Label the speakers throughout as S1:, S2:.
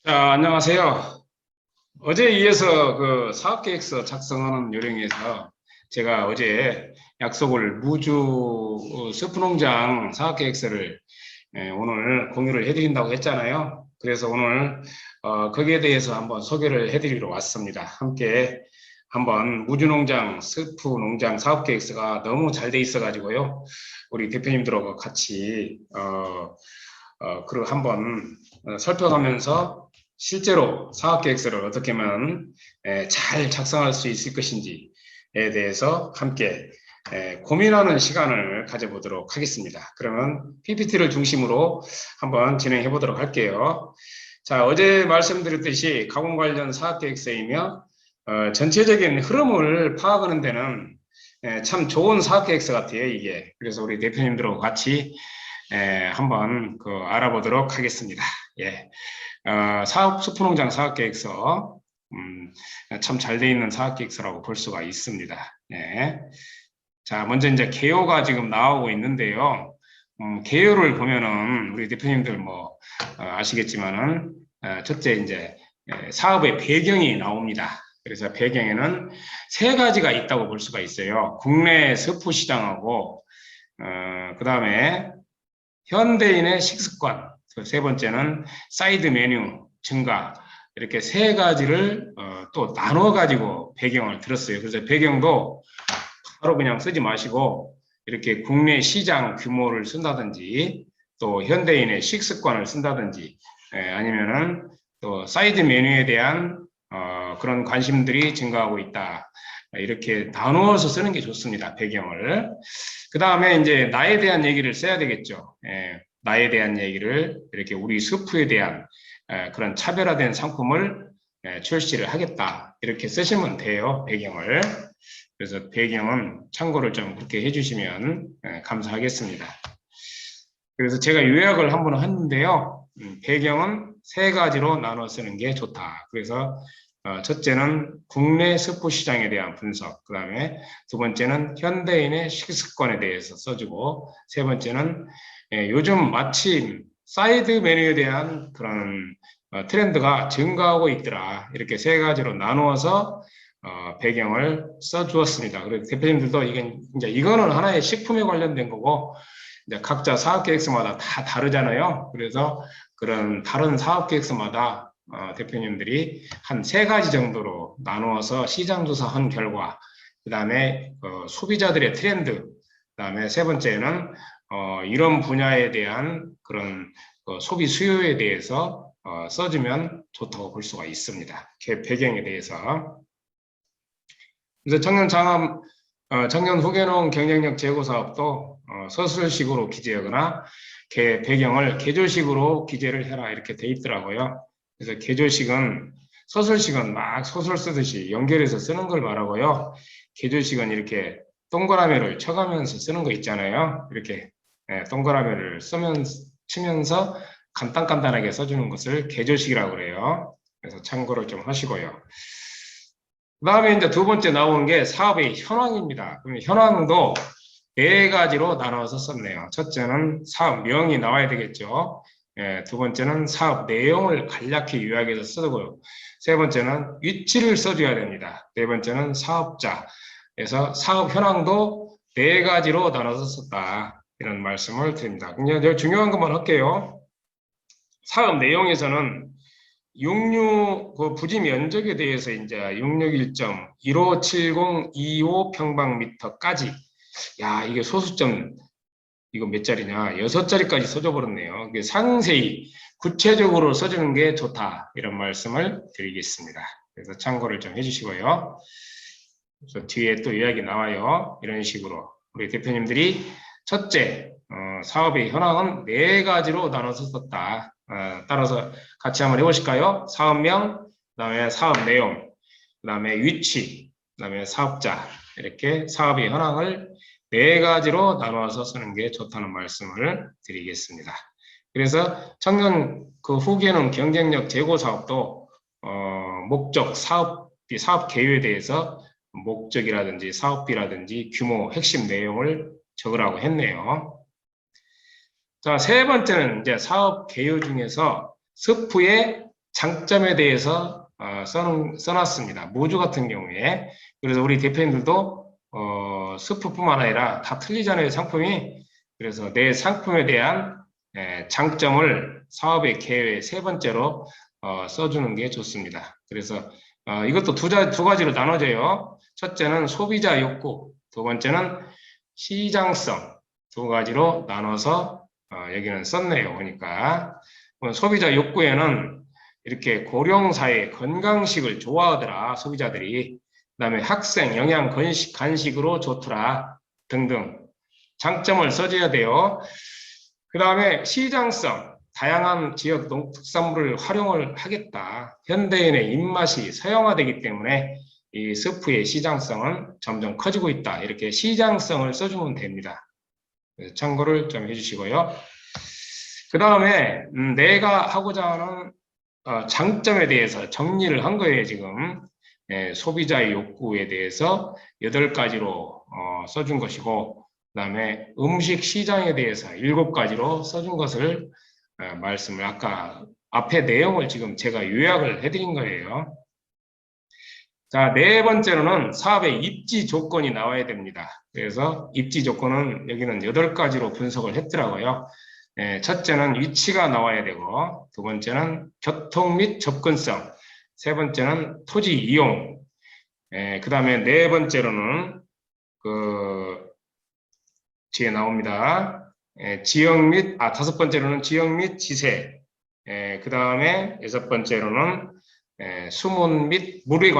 S1: 자, 안녕하세요. 어제에 이어서 그 사업계획서 작성하는 요령에서 제가 어제 약속을 무주 스프농장 사업계획서를 오늘 공유를 해드린다고 했잖아요. 그래서 오늘 거기에 대해서 한번 소개를 해드리러 왔습니다. 함께 한번 무주농장 스프농장 사업계획서가 너무 잘 돼 있어가지고요. 우리 대표님들하고 같이 그리고 한번 살펴가면서 실제로 사업계획서를 어떻게 하면 잘 작성할 수 있을 것인지에 대해서 함께 고민하는 시간을 가져보도록 하겠습니다. 그러면 PPT를 중심으로 한번 진행해 보도록 할게요. 자, 어제 말씀드렸듯이 가공 관련 사업계획서이며 전체적인 흐름을 파악하는 데는 참 좋은 사업계획서 같아요, 이게. 그래서 우리 대표님들하고 같이 한번 알아보도록 하겠습니다. 예. 스프농장 사업계획서, 참 잘 돼 있는 사업계획서라고 볼 수가 있습니다. 예. 자, 먼저 이제 개요가 지금 나오고 있는데요. 개요를 보면은 우리 대표님들 아시겠지만은, 첫째 이제 사업의 배경이 나옵니다. 그래서 배경에는 세 가지가 있다고 볼 수가 있어요. 국내 스프 시장하고, 그 다음에 현대인의 식습관, 세 번째는 사이드 메뉴 증가, 이렇게 세 가지를 또 나눠 가지고 배경을 들었어요. 그래서 배경도 바로 그냥 쓰지 마시고 이렇게 국내 시장 규모를 쓴다든지 또 현대인의 식습관을 쓴다든지 아니면은 또 사이드 메뉴에 대한 그런 관심들이 증가하고 있다. 이렇게 나누어서 쓰는 게 좋습니다. 배경을. 그 다음에 이제 나에 대한 얘기를 써야 되겠죠. 나에 대한 얘기를 이렇게 우리 스프에 대한 그런 차별화된 상품을 출시를 하겠다. 이렇게 쓰시면 돼요. 배경을. 그래서 배경은 참고를 좀 그렇게 해주시면 감사하겠습니다. 그래서 제가 요약을 한번 했는데요. 배경은 세 가지로 나눠 쓰는 게 좋다. 그래서 첫째는 국내 스프 시장에 대한 분석, 그 다음에 두 번째는 현대인의 식습관에 대해서 써주고, 세 번째는 요즘 마침 사이드 메뉴에 대한 그런 트렌드가 증가하고 있더라. 이렇게 세 가지로 나누어서 배경을 써주었습니다. 그리고 대표님들도 이거는 하나의 식품에 관련된 거고, 이제 각자 사업계획서마다 다 다르잖아요. 그래서 그런 다른 사업계획서마다 대표님들이 한 세 가지 정도로 나누어서 시장 조사한 결과, 그 다음에 소비자들의 트렌드, 그 다음에 세 번째는 이런 분야에 대한 그런 소비 수요에 대해서 써주면 좋다고 볼 수가 있습니다. 배경에 대해서. 그래서 청년 후계농 경쟁력 제고 사업도 서술식으로 기재하거나 배경을 계절식으로 기재를 해라 이렇게 돼 있더라고요. 그래서 계절식은 서술식은 막 소설 쓰듯이 연결해서 쓰는 걸 말하고요. 계절식은 이렇게 동그라미를 쳐가면서 쓰는 거 있잖아요. 이렇게 동그라미를 치면서 간단하게 써주는 것을 계절식이라고 그래요. 그래서 참고를 좀 하시고요. 그 다음에 이제 두 번째 나온 게 사업의 현황입니다. 그럼 현황도 네 가지로 나눠서 썼네요. 첫째는 사업명이 나와야 되겠죠. 두 번째는 사업 내용을 간략히 요약해서 쓰고요. 세 번째는 위치를 써줘야 됩니다. 네 번째는 사업자에서 사업 현황도 네 가지로 나눠서 썼다. 이런 말씀을 드립니다. 그냥 중요한 것만 할게요. 사업 내용에서는 그 부지 면적에 대해서 이제 661.157025평방미터까지, 야, 이게 소수점, 이거 몇 자리냐? 6자리까지 써줘 버렸네요. 상세히 구체적으로 써주는 게 좋다. 이런 말씀을 드리겠습니다. 그래서 참고를 좀 해주시고요. 그래서 뒤에 또 이야기 나와요. 이런 식으로 우리 대표님들이 첫째, 사업의 현황은 네 가지로 나눠서 썼다. 따라서 같이 한번 해보실까요? 사업명, 그 다음에 사업 내용, 그 다음에 위치, 그 다음에 사업자, 이렇게 사업의 현황을 네 가지로 나눠서 쓰는 게 좋다는 말씀을 드리겠습니다. 그래서 청년 후기에는 경쟁력 제고 사업도 목적, 사업 계획에 대해서 목적이라든지 사업비라든지 규모, 핵심 내용을 적으라고 했네요. 자, 세 번째는 이제 사업 개요 중에서 스프의 장점에 대해서 써놨습니다. 모주 같은 경우에. 그래서 우리 대표님들도 스프뿐만 아니라 다 틀리잖아요, 상품이. 그래서 내 상품에 대한 장점을 사업의 계획 세 번째로 써주는 게 좋습니다. 그래서 이것도 두 가지로 나눠져요. 첫째는 소비자 욕구, 두 번째는 시장성, 두 가지로 나눠서 여기는 썼네요. 보니까 소비자 욕구에는 이렇게 고령사회 건강식을 좋아하더라, 소비자들이. 그다음에 학생 영양 간식으로 좋더라 등등 장점을 써줘야 돼요. 그 다음에 시장성, 다양한 지역 농특산물을 활용을 하겠다. 현대인의 입맛이 서양화되기 때문에 이 스프의 시장성은 점점 커지고 있다. 이렇게 시장성을 써주면 됩니다. 참고를 좀 해주시고요. 그 다음에 내가 하고자 하는 장점에 대해서 정리를 한 거예요, 지금. 소비자의 욕구에 대해서 8가지로 써준 것이고, 그 다음에 음식 시장에 대해서 7가지로 써준 것을 말씀을 아까 앞에 내용을 지금 제가 요약을 해드린 거예요. 자, 네 번째로는 사업의 입지 조건이 나와야 됩니다. 그래서 입지 조건은 여기는 8가지로 분석을 했더라고요. 첫째는 위치가 나와야 되고, 두 번째는 교통 및 접근성, 세 번째는 토지 이용, 그 다음에 네 번째로는 뒤에 나옵니다. 다섯 번째로는 지역 및 지세, 그 다음에 여섯 번째로는 수문 및 물에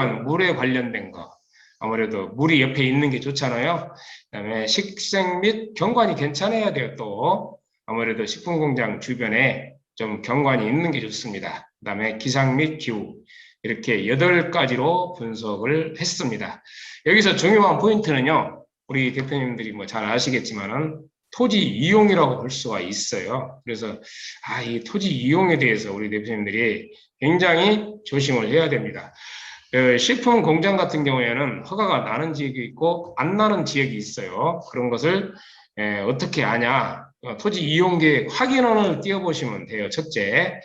S1: 관련된 거. 아무래도 물이 옆에 있는 게 좋잖아요. 그 다음에 식생 및 경관이 괜찮아야 돼요, 또. 아무래도 식품공장 주변에 좀 경관이 있는 게 좋습니다. 그 다음에 기상 및 기후. 이렇게 8가지로 분석을 했습니다. 여기서 중요한 포인트는요, 우리 대표님들이 뭐 잘 아시겠지만은 토지 이용이라고 볼 수가 있어요. 그래서 이 토지 이용에 대해서 우리 대표님들이 굉장히 조심을 해야 됩니다. 식품 공장 같은 경우에는 허가가 나는 지역이 있고 안 나는 지역이 있어요. 그런 것을 어떻게 아냐? 토지 이용 계획 확인원을 띄워보시면 돼요. 첫째.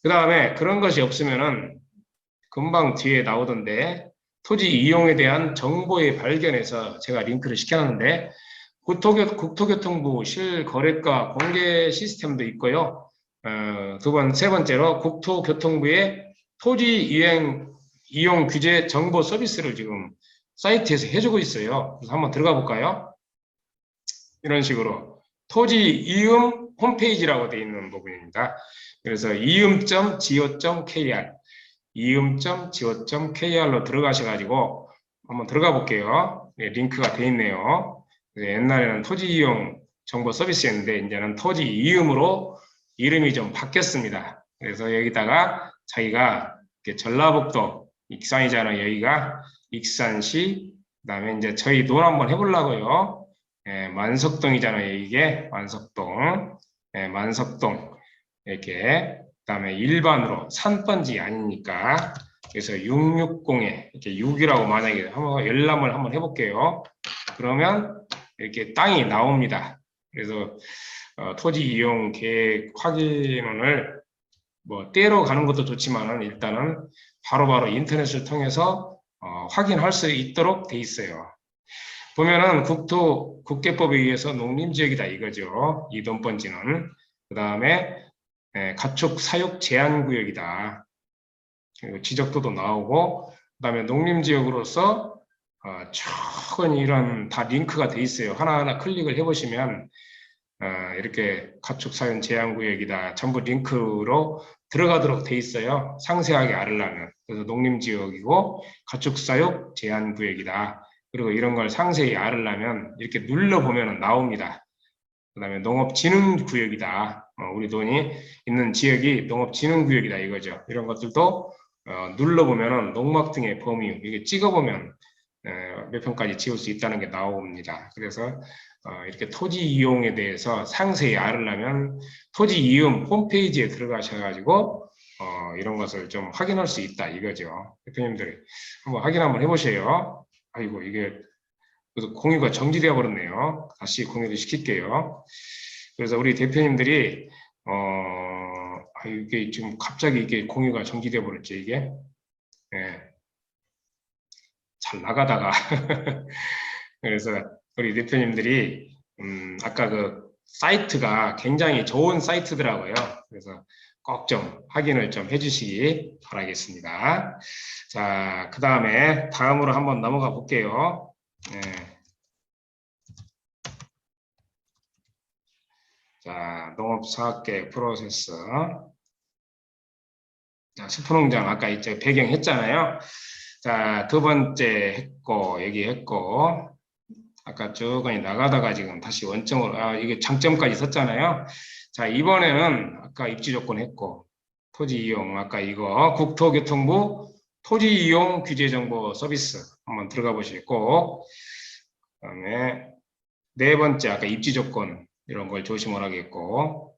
S1: 그 다음에 그런 것이 없으면은 금방 뒤에 나오던데 토지 이용에 대한 정보의 발견에서 제가 링크를 시켜놨는데 국토교통부 실거래가 공개 시스템도 있고요. 세 번째로 국토교통부의 토지 이용 규제 정보 서비스를 지금 사이트에서 해주고 있어요. 그래서 한번 들어가 볼까요? 이런 식으로 토지 이음 홈페이지라고 되어 있는 부분입니다. 그래서 이음.go.kr 이음.go.kr로 들어가셔가지고 한번 들어가 볼게요. 네, 링크가 되어 있네요. 옛날에는 토지 이용 정보 서비스였는데 이제는 토지 이음으로 이름이 좀 바뀌었습니다. 그래서 여기다가 자기가 전라북도 익산이잖아요. 여기가 익산시, 그다음에 이제 저희 논 한번 해보려고요. 만석동이잖아요. 이게 만석동, 만석동 이렇게. 그다음에 일반으로 산번지 아니니까. 그래서 660에 이렇게 6이라고 만약에 한번 열람을 한번 해볼게요. 그러면 이렇게 땅이 나옵니다. 그래서 토지 이용 계획 확인을 뭐 때로 가는 것도 좋지만은 일단은 바로바로 인터넷을 통해서 확인할 수 있도록 돼 있어요. 보면은 국계법에 의해서 농림지역이다 이거죠. 이 논번지는. 그 다음에 가축 사육 제한 구역이다. 그리고 지적도도 나오고, 그 다음에 농림지역으로서 쭉 이런 다 링크가 돼 있어요. 하나하나 클릭을 해보시면 이렇게 가축 사육 제한 구역이다. 전부 링크로 들어가도록 돼 있어요. 상세하게 알으려면. 그래서 농림지역이고 가축 사육 제한 구역이다. 그리고 이런 걸 상세히 알으려면 이렇게 눌러보면 나옵니다. 그 다음에 농업진흥구역이다. 우리 돈이 있는 지역이 농업진흥구역이다 이거죠. 이런 것들도 눌러보면 농막 등의 범위, 이게 찍어보면 몇 평까지 지을 수 있다는 게 나옵니다. 그래서 이렇게 토지 이용에 대해서 상세히 알으려면 토지 이용 홈페이지에 들어가셔가지고 이런 것을 좀 확인할 수 있다 이거죠. 대표님들이 한번 확인 한번 해보세요. 아이고 이게 그래서 공유가 정지되어 버렸네요. 다시 공유를 시킬게요. 그래서 우리 대표님들이 이게 지금 갑자기 이게 공유가 정지돼 버렸죠, 이게. 예, 잘 나가다가. 그래서 우리 대표님들이, 아까 그 사이트가 굉장히 좋은 사이트더라고요. 그래서 꼭 좀 확인을 좀 해주시기 바라겠습니다. 자, 그 다음에 다음으로 한번 넘어가 볼게요. 예. 자, 농업사학계획 프로세스. 자, 숲농장 아까 이제 배경 했잖아요. 자, 두 번째 했고, 얘기했고, 아까 쭉 나가다가 지금 다시 원점으로, 이게 장점까지 썼잖아요. 자, 이번에는 아까 입지 조건 했고, 토지 이용, 아까 이거 국토교통부 토지 이용 규제 정보 서비스 한번 들어가 보시고, 그다음에 네 번째 아까 입지 조건 이런 걸 조심을 하겠고,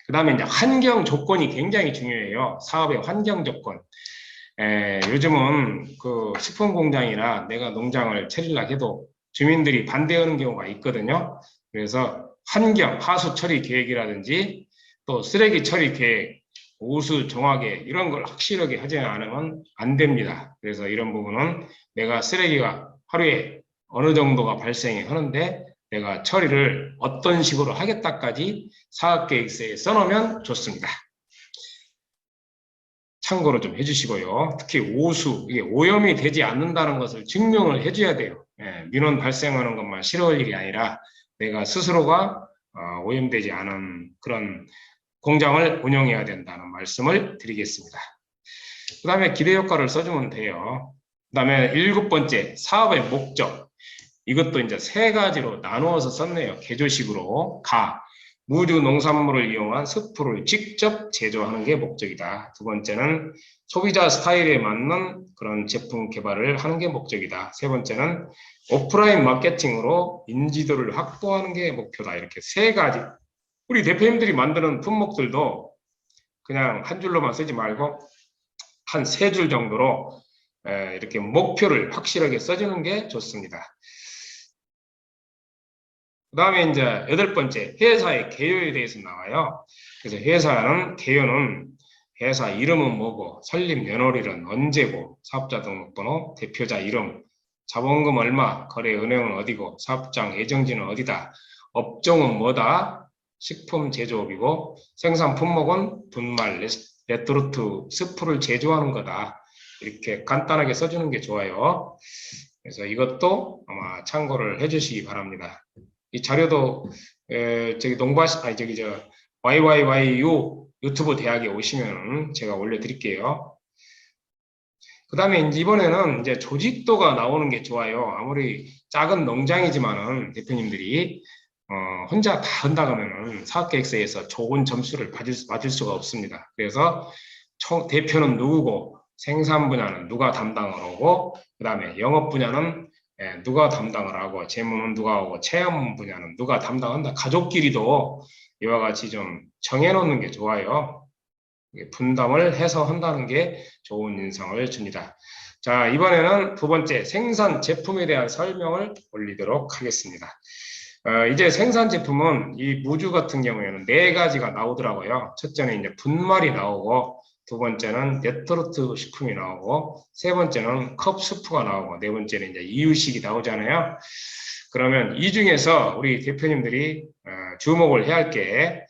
S1: 그 다음에 이제 환경 조건이 굉장히 중요해요. 사업의 환경 조건. 요즘은 그 식품 공장이나 내가 농장을 차리려고 해도 주민들이 반대하는 경우가 있거든요. 그래서 환경, 하수 처리 계획이라든지 또 쓰레기 처리 계획, 오수 정화계 이런 걸 확실하게 하지 않으면 안 됩니다. 그래서 이런 부분은 내가 쓰레기가 하루에 어느 정도가 발생이 하는데 내가 처리를 어떤 식으로 하겠다까지 사업계획서에 써놓으면 좋습니다. 참고로 좀 해주시고요. 특히 오수, 이게 오염이 되지 않는다는 것을 증명을 해줘야 돼요. 민원 발생하는 것만 싫어할 일이 아니라 내가 스스로가 오염되지 않은 그런 공장을 운영해야 된다는 말씀을 드리겠습니다. 그 다음에 기대효과를 써주면 돼요. 그 다음에 7번째, 사업의 목적. 이것도 이제 세 가지로 나누어서 썼네요. 개조식으로. 무주 농산물을 이용한 스프를 직접 제조하는 게 목적이다. 두 번째는 소비자 스타일에 맞는 그런 제품 개발을 하는 게 목적이다. 세 번째는 오프라인 마케팅으로 인지도를 확보하는 게 목표다. 이렇게 세 가지. 우리 대표님들이 만드는 품목들도 그냥 한 줄로만 쓰지 말고 한 세 줄 정도로 이렇게 목표를 확실하게 써주는 게 좋습니다. 그 다음에 이제 8번째, 회사의 개요에 대해서 나와요. 그래서 회사는 개요는 회사 이름은 뭐고, 설립 연월일은 언제고, 사업자 등록번호, 대표자 이름, 자본금 얼마, 거래 은행은 어디고, 사업장 예정지는 어디다, 업종은 뭐다, 식품 제조업이고, 생산 품목은 분말, 레토르트, 스프를 제조하는 거다. 이렇게 간단하게 써주는 게 좋아요. 그래서 이것도 아마 참고를 해주시기 바랍니다. 이 자료도 저기 YYYU 유튜브 대학에 오시면 제가 올려드릴게요. 그 다음에 이번에는 이제 조직도가 나오는 게 좋아요. 아무리 작은 농장이지만은 대표님들이 혼자 다 한다고 하면은 사업계획서에서 좋은 점수를 받을 수가 없습니다. 그래서 대표는 누구고, 생산 분야는 누가 담당을 하고, 그 다음에 영업 분야는 누가 담당을 하고, 재무는 누가 하고, 체험 분야는 누가 담당한다. 가족끼리도 이와 같이 좀 정해놓는 게 좋아요. 분담을 해서 한다는 게 좋은 인상을 줍니다. 자, 이번에는 두 번째 생산 제품에 대한 설명을 올리도록 하겠습니다. 이제 생산 제품은 이 무주 같은 경우에는 네 가지가 나오더라고요. 첫째는 이제 분말이 나오고, 두 번째는 레토르트 식품이 나오고, 세 번째는 컵 스프가 나오고, 네 번째는 이제 이유식이 나오잖아요. 그러면 이 중에서 우리 대표님들이 주목을 해야 할 게,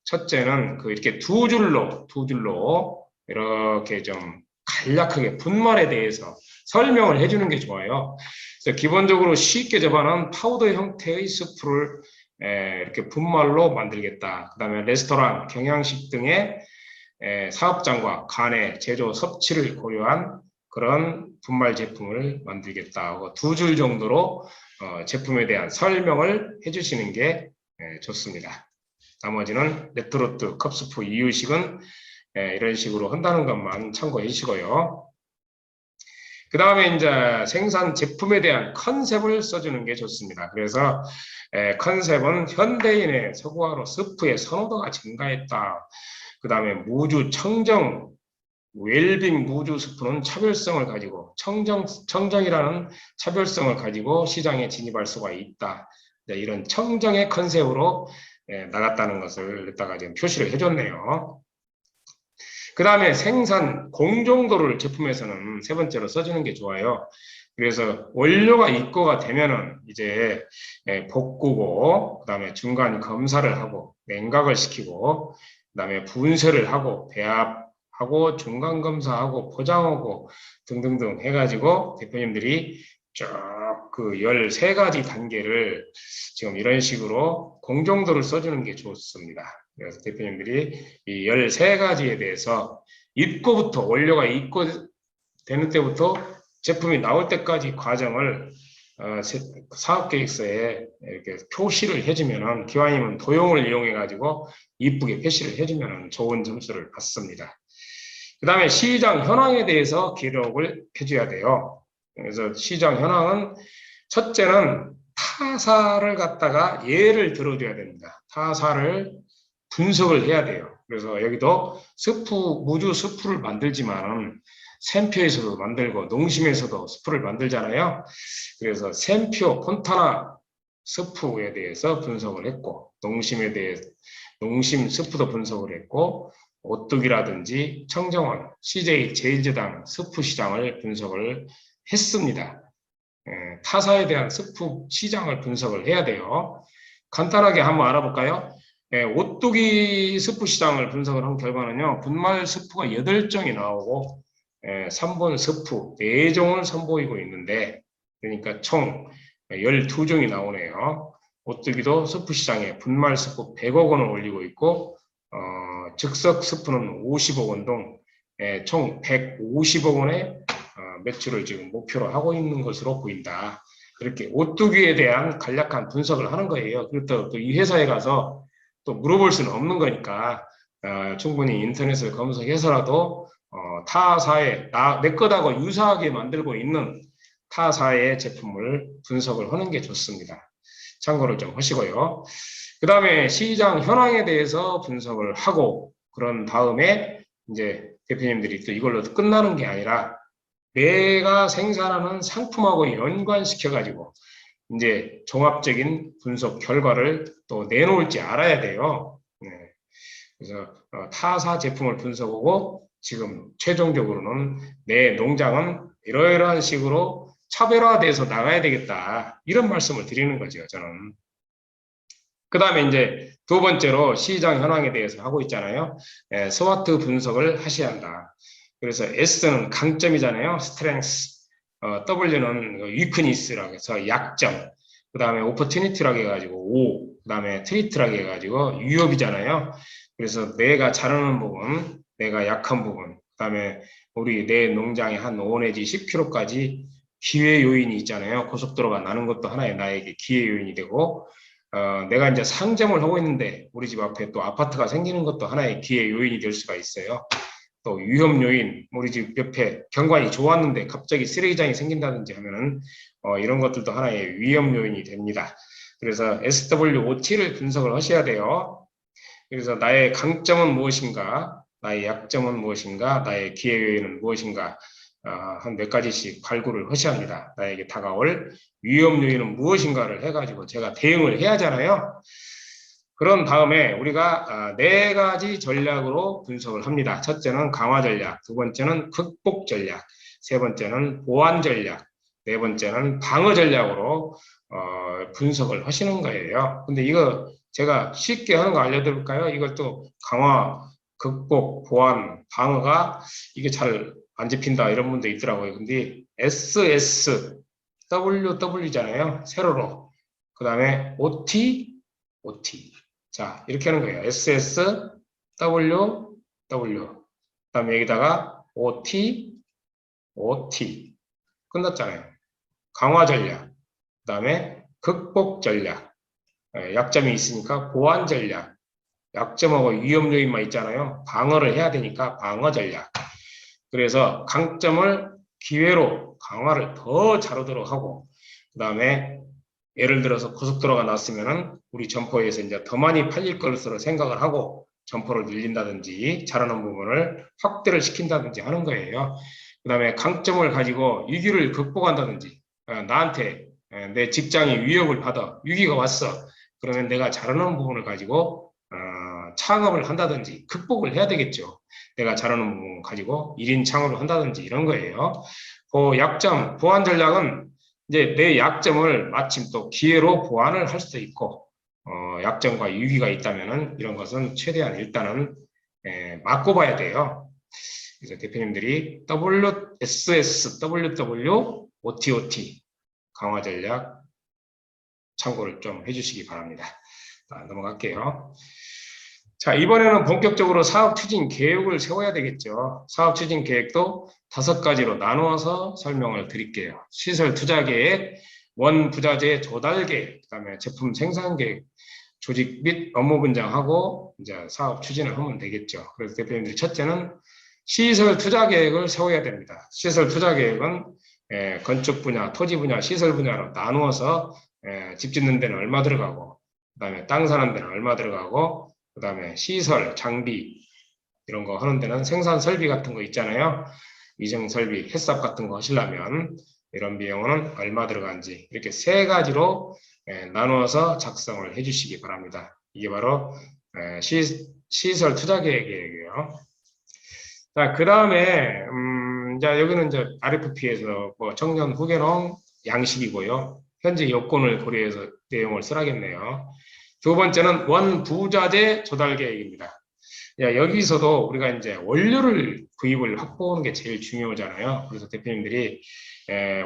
S1: 첫째는 이렇게 두 줄로 이렇게 좀 간략하게 분말에 대해서 설명을 해주는 게 좋아요. 그래서 기본적으로 쉽게 접하는 파우더 형태의 스프를 이렇게 분말로 만들겠다. 그 다음에 레스토랑, 경양식 등의 사업장과 간의 제조 섭취를 고려한 그런 분말 제품을 만들겠다 하고 두 줄 정도로 제품에 대한 설명을 해주시는 게 좋습니다. 나머지는 레토르트, 컵스프, 이유식은 이런 식으로 한다는 것만 참고해 주시고요. 그 다음에 이제 생산 제품에 대한 컨셉을 써주는 게 좋습니다. 그래서 컨셉은 현대인의 서구화로 스프의 선호도가 증가했다. 그 다음에 무주 청정, 웰빙 무주 스프는 차별성을 가지고 청정이라는 차별성을 가지고 시장에 진입할 수가 있다. 이런 청정의 컨셉으로 나갔다는 것을 이따가 지금 표시를 해줬네요. 다음에 생산 공정도를 제품에서는 세 번째로 써주는 게 좋아요. 그래서 원료가 입고가 되면은 이제 볶고, 그 다음에 중간 검사를 하고, 냉각을 시키고, 그 다음에 분쇄를 하고, 배합하고, 중간 검사하고, 포장하고, 등등등 해가지고 대표님들이 쭉 그 13가지 단계를 지금 이런 식으로 공정도를 써주는 게 좋습니다. 그래서 대표님들이 이 13가지에 대해서 입고부터, 원료가 입고되는 때부터 제품이 나올 때까지 과정을 사업계획서에 이렇게 표시를 해주면은, 기왕이면 도형을 이용해 가지고 이쁘게 표시를 해주면은 좋은 점수를 받습니다. 그 다음에 시장 현황에 대해서 기록을 해줘야 돼요. 그래서 시장 현황은 첫째는 타사를 갖다가 예를 들어줘야 됩니다. 타사를 분석을 해야 돼요. 그래서 여기도 무주 스프를 만들지만은 샘표에서도 만들고 농심에서도 스프를 만들잖아요. 그래서 샘표, 폰타나 스프에 대해서 분석을 했고, 농심에 대해서 농심 스프도 분석을 했고, 오뚜기라든지 청정원, CJ 제일제당 스프 시장을 분석을 했습니다. 타사에 대한 스프 시장을 분석을 해야 돼요. 간단하게 한번 알아볼까요? 오뚜기 스프 시장을 분석을 한 결과는요, 분말 스프가 8종이 나오고 3본 스프 4종을 선보이고 있는데, 그러니까 총 12종이 나오네요. 오뚜기도 스프 시장에 분말 스프 100억 원을 올리고 있고, 즉석 스프는 50억 원 등 총 150억 원의 매출을 지금 목표로 하고 있는 것으로 보인다. 이렇게 오뚜기에 대한 간략한 분석을 하는 거예요. 그리고 또 이 회사에 가서 또 물어볼 수는 없는 거니까 충분히 인터넷을 검색해서라도 타사의 내 것하고 유사하게 만들고 있는 타사의 제품을 분석을 하는 게 좋습니다. 참고를 좀 하시고요. 그 다음에 시장 현황에 대해서 분석을 하고, 그런 다음에 이제 대표님들이 또 이걸로 끝나는 게 아니라 내가 생산하는 상품하고 연관시켜가지고 이제 종합적인 분석 결과를 또 내놓을지 알아야 돼요. 그래서 타사 제품을 분석하고 지금 최종적으로는 내 농장은 이러이러한 식으로 차별화돼서 나가야 되겠다, 이런 말씀을 드리는 거죠, 저는. 그 다음에 이제 두 번째로 시장 현황에 대해서 하고 있잖아요. 스와트 분석을 하셔야 한다. 그래서 S는 강점이잖아요. 스트렝스. W는 위크니스라고 해서 약점. 그 다음에 오퍼튜니티라고 해가지고 O. 그 다음에 트리트라고 해가지고 위협이잖아요. 그래서 내가 잘하는 부분, 내가 약한 부분. 그 다음에 우리 내 농장에 한 5 내지 10kg까지 기회 요인이 있잖아요. 고속도로가 나는 것도 하나의 나에게 기회 요인이 되고, 내가 이제 상점을 하고 있는데 우리 집 앞에 또 아파트가 생기는 것도 하나의 기회 요인이 될 수가 있어요. 또 위험 요인, 우리 집 옆에 경관이 좋았는데 갑자기 쓰레기장이 생긴다든지 하면은 이런 것들도 하나의 위험 요인이 됩니다. 그래서 SWOT를 분석을 하셔야 돼요. 그래서 나의 강점은 무엇인가, 나의 약점은 무엇인가, 나의 기회 요인은 무엇인가, 한 몇 가지씩 발굴을 하셔야 합니다. 나에게 다가올 위험 요인은 무엇인가를 해가지고 제가 대응을 해야 하잖아요. 그런 다음에 우리가 4가지 전략으로 분석을 합니다. 첫째는 강화 전략, 두 번째는 극복 전략, 세 번째는 보완 전략, 네 번째는 방어 전략으로 분석을 하시는 거예요. 근데 이거 제가 쉽게 하는 거 알려드릴까요? 이걸 또 강화, 극복, 보완, 방어가 이게 잘 안 잡힌다 이런 분도 있더라고요. 근데 SSWW잖아요. 세로로. 그 다음에 OT. 자, 이렇게 하는 거예요. SSWW. 그 다음에 여기다가 OT. 끝났잖아요. 강화 전략. 그 다음에 극복 전략. 약점이 있으니까 보완 전략. 약점하고 위험 요인만 있잖아요. 방어를 해야 되니까 방어 전략. 그래서 강점을 기회로 강화를 더 잘하도록 하고, 그 다음에 예를 들어서 고속도로가 났으면은 우리 점포에서 이제 더 많이 팔릴 것으로 생각을 하고 점포를 늘린다든지 잘하는 부분을 확대를 시킨다든지 하는 거예요. 그 다음에 강점을 가지고 위기를 극복한다든지, 나한테 내 직장이 위협을 받아, 위기가 왔어. 그러면 내가 잘하는 부분을 가지고 창업을 한다든지 극복을 해야 되겠죠. 내가 잘하는 부분 가지고 1인 창으로 한다든지 이런 거예요. 그 약점, 보완 전략은 이제 내 약점을 마침 또 기회로 보완을 할 수도 있고, 약점과 위기가 있다면은 이런 것은 최대한 일단은 막고 봐야 돼요. 그래서 대표님들이 WSS, WW, OTOT 강화 전략 참고를 좀 해주시기 바랍니다. 넘어갈게요. 자, 이번에는 본격적으로 사업 추진 계획을 세워야 되겠죠. 사업 추진 계획도 5가지로 나누어서 설명을 드릴게요. 시설 투자 계획, 원부자재 조달 계획, 그다음에 제품 생산 계획, 조직 및 업무 분장하고 이제 사업 추진을 하면 되겠죠. 그래서 대표님들이 첫째는 시설 투자 계획을 세워야 됩니다. 시설 투자 계획은 건축 분야, 토지 분야, 시설 분야로 나누어서 집 짓는 데는 얼마 들어가고, 그다음에 땅 사는 데는 얼마 들어가고, 그다음에 시설, 장비 이런 거 하는 데는 생산 설비 같은 거 있잖아요. 위생 설비, 햇삽 같은 거 하시려면 이런 비용은 얼마 들어간지 이렇게 3가지로 나누어서 작성을 해주시기 바랍니다. 이게 바로 시설 투자 계획이에요. 자, 그 다음에 자, 여기는 이제 RFP에서 뭐 청년 후계농 양식이고요. 현재 여건을 고려해서 내용을 써야겠네요. 두 번째는 원부자재 조달 계획입니다. 야, 여기서도 우리가 이제 원료를 구입을 확보하는 게 제일 중요하잖아요. 그래서 대표님들이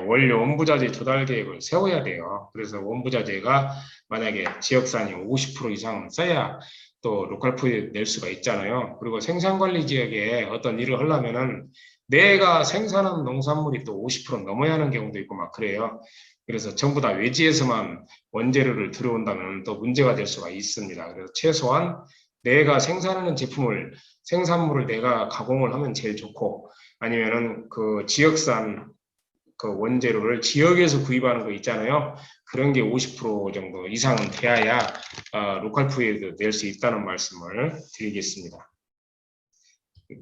S1: 원료 원부자재 조달 계획을 세워야 돼요. 그래서 원부자재가 만약에 지역산이 50% 이상 써야 또 로컬 푸드 낼 수가 있잖아요. 그리고 생산관리 지역에 어떤 일을 하려면은 내가 생산한 농산물이 또 50% 넘어야 하는 경우도 있고 막 그래요. 그래서 전부 다 외지에서만 원재료를 들어온다면 또 문제가 될 수가 있습니다. 그래서 최소한 내가 생산하는 제품을, 생산물을 내가 가공을 하면 제일 좋고, 아니면은 그 지역산 그 원재료를 지역에서 구입하는 거 있잖아요. 그런 게 50% 정도 이상은 돼야 로컬 푸드에 낼 수 있다는 말씀을 드리겠습니다.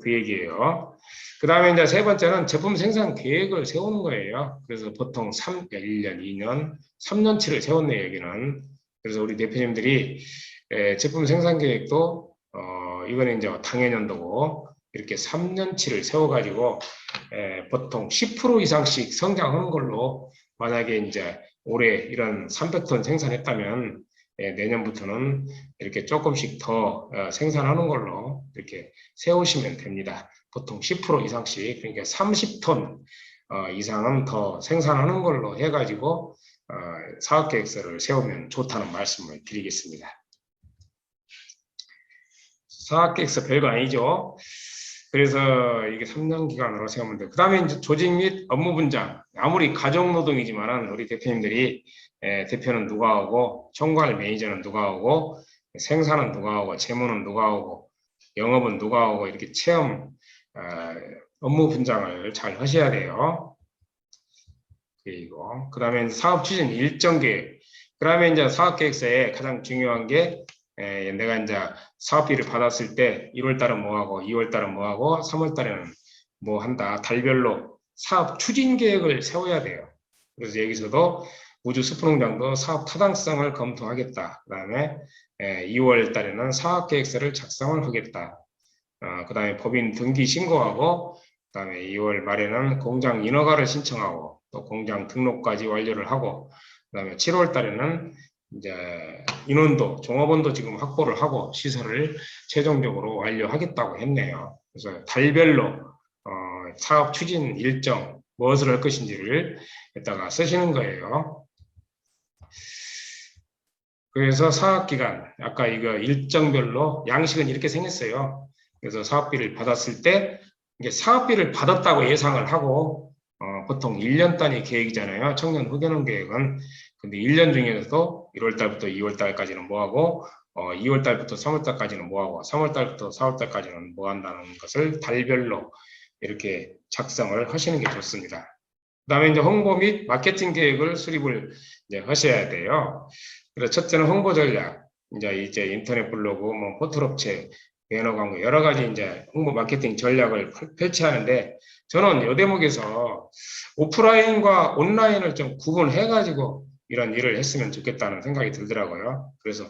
S1: 그 얘기예요. 그 다음에 이제 3번째는 제품 생산 계획을 세우는 거예요. 그래서 보통 1년, 2년, 3년치를 세웠네요, 여기는. 그래서 우리 대표님들이 제품 생산 계획도 이거는 이제 당해년도고 이렇게 3년치를 세워가지고 보통 10% 이상씩 성장하는 걸로, 만약에 이제 올해 이런 300톤 생산했다면 내년부터는 이렇게 조금씩 더 생산하는 걸로 이렇게 세우시면 됩니다. 보통 10% 이상씩, 그러니까 30톤 이상은 더 생산하는 걸로 해가지고 사업계획서를 세우면 좋다는 말씀을 드리겠습니다. 사업계획서 별거 아니죠. 그래서 이게 3년 기간으로 세우면 돼요. 그 다음에 이제 조직 및 업무 분장. 아무리 가정노동이지만은 우리 대표님들이 대표는 누가 하고, 총괄 매니저는 누가 하고, 생산은 누가 하고, 재무는 누가 하고, 영업은 누가 하고, 이렇게 체험 업무 분장을 잘 하셔야 돼요. 그리고 그 다음에 사업 추진 일정 계획. 그 다음에 이제 사업 계획서에 가장 중요한 게 내가 이제 사업비를 받았을 때 1월 달은 뭐 하고, 2월 달은 뭐 하고, 3월 달에는 뭐 한다. 달별로 사업 추진 계획을 세워야 돼요. 그래서 여기서도 우주 스프농장도 사업 타당성을 검토하겠다. 그 다음에 2월 달에는 사업 계획서를 작성을 하겠다. 그 다음에 법인 등기 신고하고, 그 다음에 2월 말에는 공장 인허가를 신청하고, 또 공장 등록까지 완료를 하고, 그 다음에 7월 달에는 이제 인원도, 종업원도 지금 확보를 하고 시설을 최종적으로 완료하겠다고 했네요. 그래서 달별로 사업 추진 일정, 무엇을 할 것인지를 여기다가 쓰시는 거예요. 그래서 사업기간, 아까 이거 일정별로 양식은 이렇게 생겼어요. 그래서 사업비를 받았을 때, 이게 사업비를 받았다고 예상을 하고, 보통 1년 단위 계획이잖아요. 청년 후계농 계획은. 근데 1년 중에서도 1월 달부터 2월 달까지는 뭐 하고, 2월 달부터 3월 달까지는 뭐 하고, 3월 달부터 4월 달까지는 뭐 한다는 것을 달별로 이렇게 작성을 하시는 게 좋습니다. 그 다음에 이제 홍보 및 마케팅 계획을 수립을 이제 하셔야 돼요. 그래서 첫째는 홍보 전략, 이제 인터넷 블로그, 뭐 포털업체, 배너 광고 여러 가지 이제 홍보 마케팅 전략을 펼치하는데, 저는 이 대목에서 오프라인과 온라인을 좀 구분해 가지고 이런 일을 했으면 좋겠다는 생각이 들더라고요. 그래서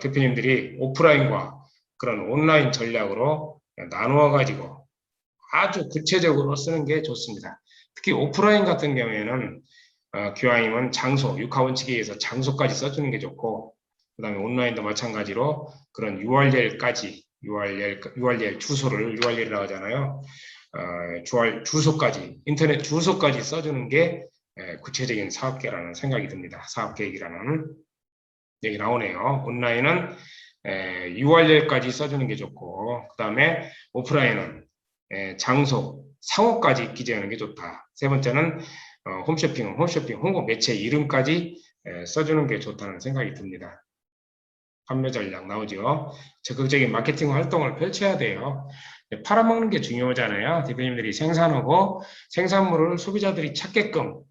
S1: 대표님들이 오프라인과 그런 온라인 전략으로 나누어 가지고 아주 구체적으로 쓰는 게 좋습니다. 특히 오프라인 같은 경우에는 기왕이면 장소, 육하원칙에 의해서 장소까지 써주는 게 좋고, 그 다음에 온라인도 마찬가지로 그런 URL까지, URL 주소를 URL이라고 하잖아요. 주소까지, 인터넷 주소까지 써주는 게 구체적인 사업계획이라는 생각이 듭니다. 사업계획이라는 얘기 나오네요. 온라인은 URL까지 써주는 게 좋고, 그 다음에 오프라인은 장소, 상호까지 기재하는 게 좋다. 세 번째는 홈쇼핑은 홈쇼핑, 홍보 매체 이름까지 써주는 게 좋다는 생각이 듭니다. 판매 전략 나오죠. 적극적인 마케팅 활동을 펼쳐야 돼요. 팔아먹는 게 중요하잖아요. 대표님들이 생산하고 생산물을 소비자들이 찾게끔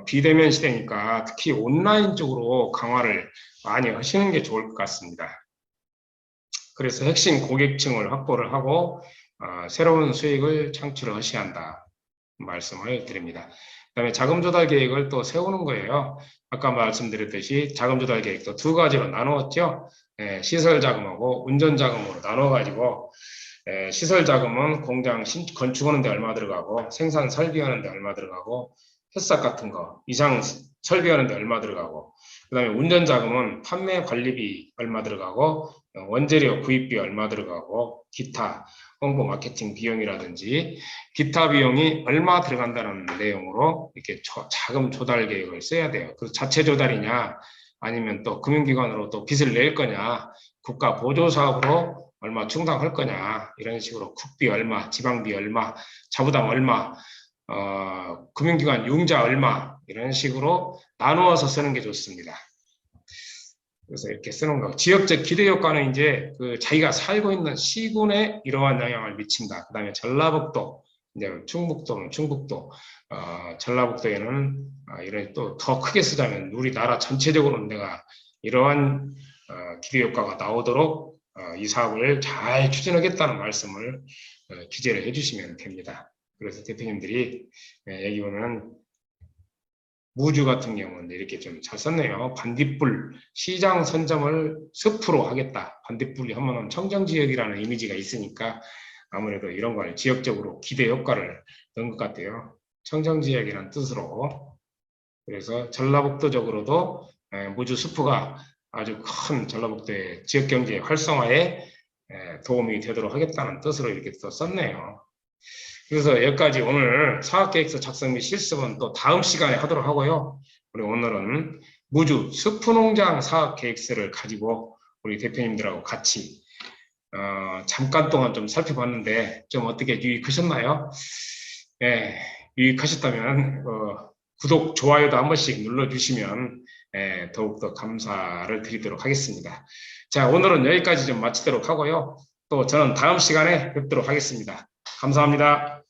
S1: 비대면 시대니까 특히 온라인 쪽으로 강화를 많이 하시는 게 좋을 것 같습니다. 그래서 핵심 고객층을 확보를 하고 새로운 수익을 창출을 하셔야 한다 말씀을 드립니다. 그다음에 자금 조달 계획을 또 세우는 거예요. 아까 말씀드렸듯이 자금 조달 계획도 두 가지로 나누었죠. 시설 자금하고 운전 자금으로 나눠 가지고 시설 자금은 공장 건축하는 데 얼마 들어가고 생산 설비하는 데 얼마 들어가고 햇삭 같은 거 이상 설비하는 데 얼마 들어가고, 그 다음에 운전 자금은 판매 관리비 얼마 들어가고 원재료 구입비 얼마 들어가고 기타 홍보 마케팅 비용이라든지 기타 비용이 얼마 들어간다는 내용으로 이렇게 자금 조달 계획을 써야 돼요. 그 자체 조달이냐 아니면 또 금융기관으로 또 빚을 낼 거냐, 국가 보조 사업으로 얼마 충당할 거냐, 이런 식으로 국비 얼마, 지방비 얼마, 자부담 얼마, 금융기관 융자 얼마, 이런 식으로 나누어서 쓰는 게 좋습니다. 그래서 이렇게 쓰는 거. 지역적 기대 효과는 이제 그 자기가 살고 있는 시군에 이러한 영향을 미친다. 그 다음에 전라북도, 이제 충북도는 충북도, 전라북도에는 이런 또 더 크게 쓰자면 우리나라 전체적으로는 내가 이러한 기대 효과가 나오도록 이 사업을 잘 추진하겠다는 말씀을 기재를 해주시면 됩니다. 그래서 대표님들이 여기 보면 무주 같은 경우는 이렇게 좀 잘 썼네요. 반딧불 시장 선점을 숲으로 하겠다. 반딧불이 하면 청정지역이라는 이미지가 있으니까 아무래도 이런 걸 지역적으로 기대 효과를 넣은 것 같아요. 청정지역이라는 뜻으로. 그래서 전라북도적으로도 무주 숲가 아주 큰 전라북도의 지역경제 활성화에 도움이 되도록 하겠다는 뜻으로 이렇게 또 썼네요. 그래서 여기까지 오늘 사업계획서 작성 및 실습은 또 다음 시간에 하도록 하고요. 우리 오늘은 무주 숲농장 사업계획서를 가지고 우리 대표님들하고 같이 잠깐 동안 좀 살펴봤는데 좀 어떻게 유익하셨나요? 네, 유익하셨다면 구독, 좋아요도 한 번씩 눌러주시면 더욱더 감사를 드리도록 하겠습니다. 자, 오늘은 여기까지 좀 마치도록 하고요. 또 저는 다음 시간에 뵙도록 하겠습니다. 감사합니다.